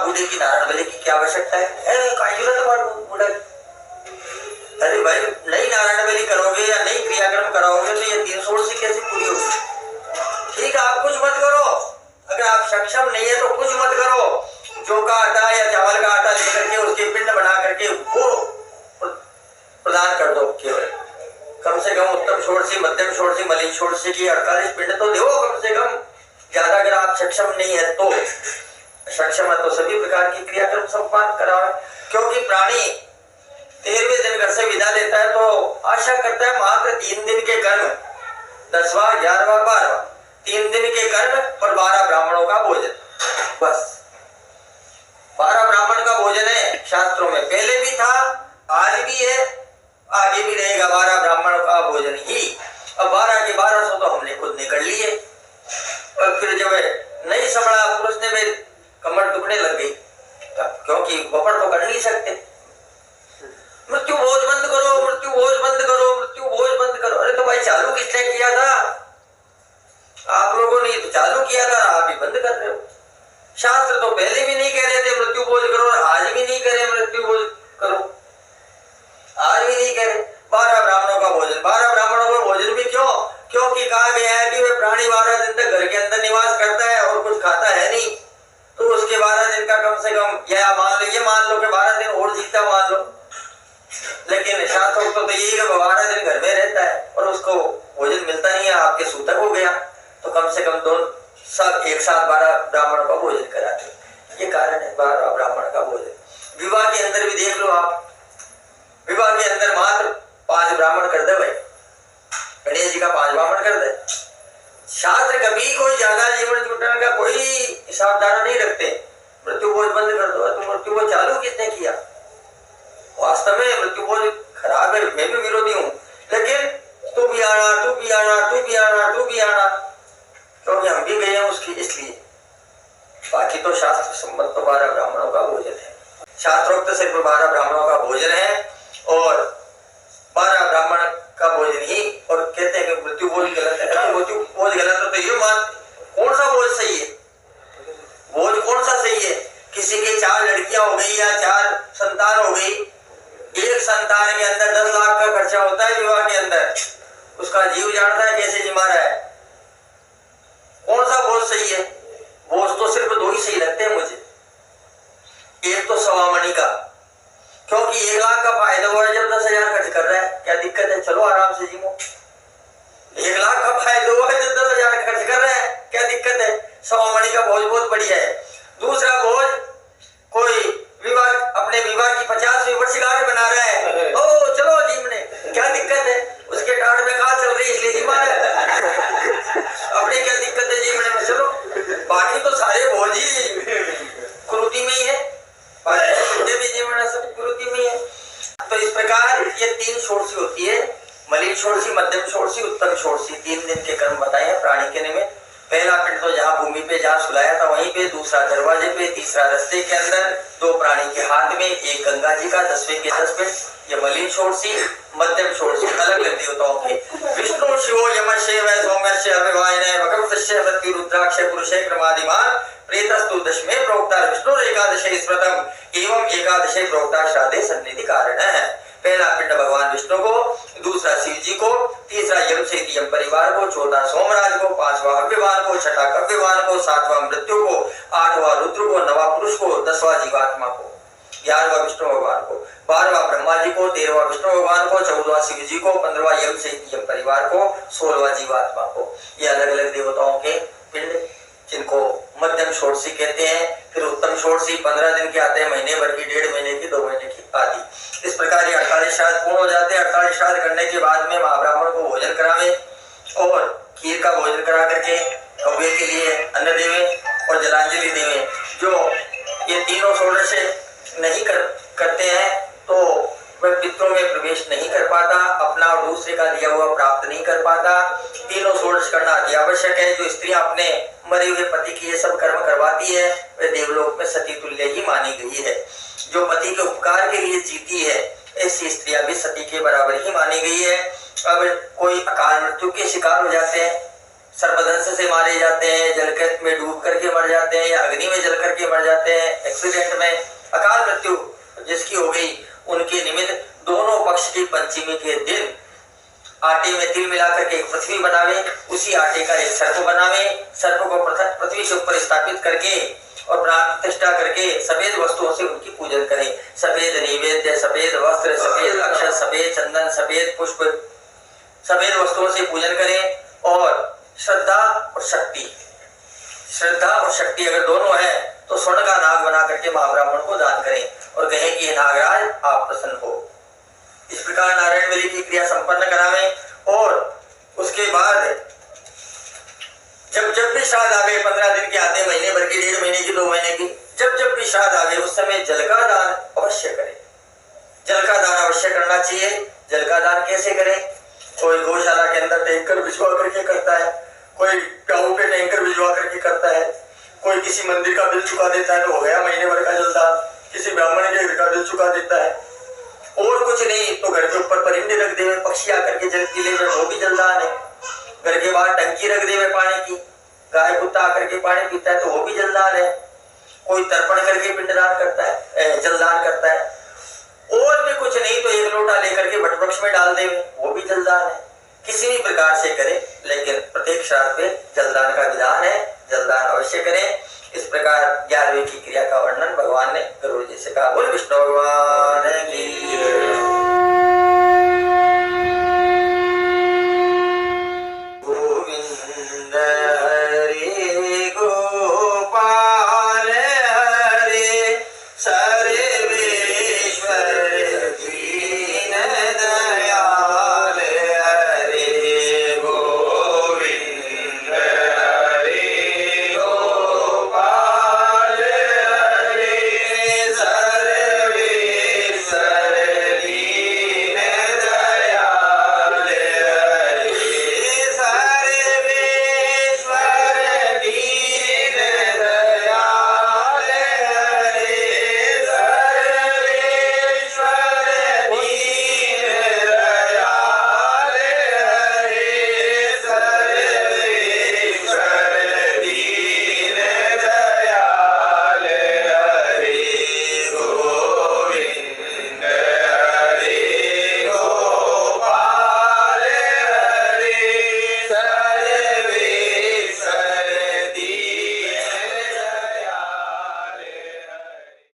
बूढ़े की नारायण बलि की क्या आवश्यकता है? काहे जरूरत बूढ़ा? अरे भाई नई नारायण बलि करोगे या नई क्रियाक्रम कराओगे तो ये 316 कैसे पूरी होगी? ठीक है, आप कुछ मत करो, अगर आप सक्षम नहीं है तो कुछ मत करो। जौ का आटा या चावल का आटा लेकर के उसके पिंड बना करके वो प्रदान कर दो। केवल कम से कम उत्तम षोडशी, मध्यम षोडशी, मलिन षोडशी की 48 पिंड तो दो कम से कम। ज्यादा अगर आप सक्षम नहीं है तो, सक्षम है तो सभी प्रकार की क्रियाक्रम संपादन कराओ। क्योंकि प्राणी 13वें दिन घर से विदा लेता है तो आशा करता है मात्र 3 दिन के कर्म, 10वां, 11वां, 12वां, 3 दिन के कर्म और 12 ब्राह्मणों का भोजन, बस 12 ब्राह्मण का भोजन है। शास्त्रों में पहले भी था, आज भी है, आगे भी रहेगा 12 ब्राह्मणों का भोजन ही। अब 12 के 1200 तो हमने खुद निकल लिए। और फिर जब नहीं संभला पुरुष ने मेरी कमर दुखने लग गई, क्योंकि बफर तो कर नहीं सकते। मृत्यु भोज बंद करो, मृत्यु भोज बंद करो, मृत्यु भोज बंद करो। अरे तो भाई चालू किसने किया था? आप लोगों ने तो चालू किया था, आप ही बंद कर रहे हो। शास्त्र तो पहले भी नहीं कह रहे थे मृत्यु भोज करो, आज भी नहीं कह रहे मृत्यु भोज करो, आज भी नहीं कह रहे। 12 ब्राह्मणों का भोजन, 12 ब्राह्मणों का भोजन भी क्यों? क्योंकि कहा गया है कि वह प्राणी 12 दिन तक घर के अंदर निवास करता है और कुछ खाता है नहीं, तो उसके 12 दिन का कम से कम, या मान लो कि 12 दिन और जीता मान लो, लेकिन शास्त्रों तो यही है 12 दिन घर में रहता है और उसको भोजन मिलता नहीं है, आपके सूतक हो गया, तो कम से कम 2 सब एक साथ 12 ब्राह्मणों का भोजन कराते। ये कारण है 12 ब्राह्मण का भोजन। विवाह के अंदर भी देख लो आप, विवाह के अंदर मात्र 5 ब्राह्मण कर दे भाई, गणेश जी का 5 ब्राह्मण कर दे। शास्त्र कभी कोई ज्यादा जीवन जुटाने का कोई हिसाबदारा नहीं रखते। मृत्यु भोज बंद कर दो, तो मृत्यु भोज चालू किसने किया? वास्तव में मृत्यु भोज खराब है, मैं भी विरोधी हूँ, लेकिन तू भी आना, तू भी आना, तू भी आना, तू भी आना, क्योंकि हम भी गए हैं उसकी, इसलिए। बाकी तो शास्त्र सम्मत तो 12 ब्राह्मणों का भोजन है, शास्त्रोक्त सिर्फ 12 ब्राह्मणों का भोजन है और 12 ब्राह्मण का भोजन ही। और कहते हैं कि मृत्यु भोज गलत है, तो मृत्यु भोज गलत है तो ये मान, कौन सा भोज सही है? भोज कौन सा सही है? किसी की 4 लड़कियां हो गई या 4 संतान हो गई, एक संतान के अंदर 10 लाख का खर्चा होता है विवाह के अंदर, उसका जीव जानता है कैसे जिमा रहा है। कौन सा भोज सही है? भोज तो सिर्फ 2 ही सही लगते हैं मुझे। एक तो 1.25 मणि का, क्योंकि 1 लाख का फायदा हुआ है जब 10,000 खर्च कर रहा है, क्या दिक्कत है? चलो आराम से जिमो। 1 लाख का फायदा हुआ है जब 10,000 खर्च कर रहा है, क्या दिक्कत है? 1.25 मणि का भोज बहुत बढ़िया है। दूसरा भोज, कोई विवाह, अपने विवाह की 50वीं वर्षगांठ बना रहा है, ओ चलो जीमने, क्या दिक्कत है? उसके टाट में खाल चल रही है इसलिए जीमा है, अपने क्या दिक्कत है जीमने में, चलो। बाकी तो सारे भोज ही कुरुति में ही है, भी जीवन सब कुरुति में है। तो इस प्रकार ये 3 षोडशी होती है, मलिन षोडशी, मध्यम षोडशी, उत्तम षोडशी। 3 दिन के कर्म बताए हैं प्राणी के निमित्त। पहला पिंड तो जहाँ भूमि पे जहाँ सुलाया था वहीं पे, दूसरा दरवाजे पे, तीसरा रास्ते के अंदर, 2 प्राणी के हाथ में, 1 गंगा जी का, 10वें के 10 पिंड। ये मलिन षोडशी, मध्यम षोडशी अलग अलग देवताओं के। विष्णु शिवो यमस्य वै सौम्यस्य अभिवायने भगवतस्य मृत्यु रुद्राक्ष पुरुषे क्रमादिमान प्रेतस्तु दशमे प्रोक्ता विष्णु एकादशे स्मृतम एवं एकादशे प्रोक्ता श्राद्धे सन्निधि कारण है। पहला पिंड भगवान विष्णु को, दूसरा शिव जी को, तीसरा यम से यम परिवार को, चौथा सोमराज को, 5वां हव्यवान को, 6ठा कव्यवान को, 7वां मृत्यु को, 8वां रुद्र को, 9वां पुरुष को, 10वां जीवात्मा को, 11वां विष्णु भगवान को, 12वां ब्रह्मा जी को, 13वां विष्णु भगवान को, 14वां शिव जी को, 15वां यम से यम परिवार को, 16वां जीवात्मा को। ये अलग अलग देवताओं के पिंड, जिनको मध्यम षोडशी कहते हैं। फिर उत्तम षोडशी 15 दिन के आते हैं, महीने भर की, 1.5 महीने की, 2 महीने की आदि। इस प्रकार ये 48 श्राद्ध पूर्ण हो जाते हैं। 48 श्राद्ध करने के बाद में महाब्राह्मण को भोजन करावे और खीर का भोजन करा करके कौवे के लिए अन्न देवे और जलांजलि देवे। जो ये तीनों षोडश नहीं करते हैं तो वह पितरों में प्रवेश नहीं कर पाता, अपना और दूसरे का दिया हुआ प्राप्त नहीं कर पाता। तीनों षोडश करना अति आवश्यक है। जो स्त्रियां अपने मरे हुए पति की ये सब कर्म करवाती है वह देवलोक में सती तुल्य ही मानी गई है। जो पति के उपकार के लिए जीती है ऐसी स्त्रियां भी सती के बराबर ही मानी गई है। अब कोई अकाल मृत्यु के शिकार हो जाते हैं सर्पदंश से मारे जाते हैं, जलकत में डूब करके मर जाते हैं, या अग्नि में जल करके मर जाते हैं, एक्सीडेंट में अकाल मृत्यु जिसकी हो गई, उनके निमित्त दोनों पक्ष की पंचमी के दिन आटे में तिल मिलाकर के एक पृथ्वी बनावे, उसी आटे का एक सर्प बनावे, सर्प को पृथ्वी के ऊपर स्थापित करके और प्राण प्रतिष्ठा करके सफेद वस्तुओं से उनकी पूजन करें। सफेद नैवेद्य, सफेद वस्त्र, सफेद अक्षत, सफेद चंदन, सफेद पुष्प, सफेद वस्तुओं से पूजन करें। और श्रद्धा और शक्ति अगर दोनों है तो स्वर्ण का नाग बना करके महाब्राह्मण को दान करें और कहें कि नागराज आप प्रसन्न हो। इस प्रकार नारायण बलि की क्रिया संपन्न करावें। और उसके बाद जब भी श्राद्ध आवे, 15 दिन के आते, महीने भर की, 1.5 महीने की, 2 महीने की, जब भी श्राद्ध आवे उस समय जल का दान अवश्य करें। जल का दान अवश्य करना चाहिए। जल का दान कैसे करें? कोई गौशाला के अंदर टैंकर भिजवा करके करता है, कोई गाँव पे टैंकर भिजवा करके करता है, कोई किसी मंदिर का बिल चुका देता है तो हो गया महीने भर का जलदान, किसी ब्राह्मण के घर का बिल चुका देता है, और कुछ नहीं तो घर के ऊपर परिंदे रख देवे, पक्षी आकर के जल पी ले, वो भी जलदान है। घर के बाहर टंकी रख देवे पानी की, गाय कुत्ता आकर के पानी पीता है तो वो भी जलदान है। कोई तर्पण करके पिंडदान करता है, जलदान करता है। और भी कुछ नहीं तो 1 लोटा लेकर के वटवृक्ष में डाल देवे, वो भी जलदान है। किसी भी प्रकार से करें, लेकिन प्रत्येक श्राद्ध पे जलदान का विधान है, जलदान अवश्य करें। इस प्रकार 11वीं की क्रिया का वर्णन भगवान ने गरुड़ जी से कहा। बोल विष्णु भगवान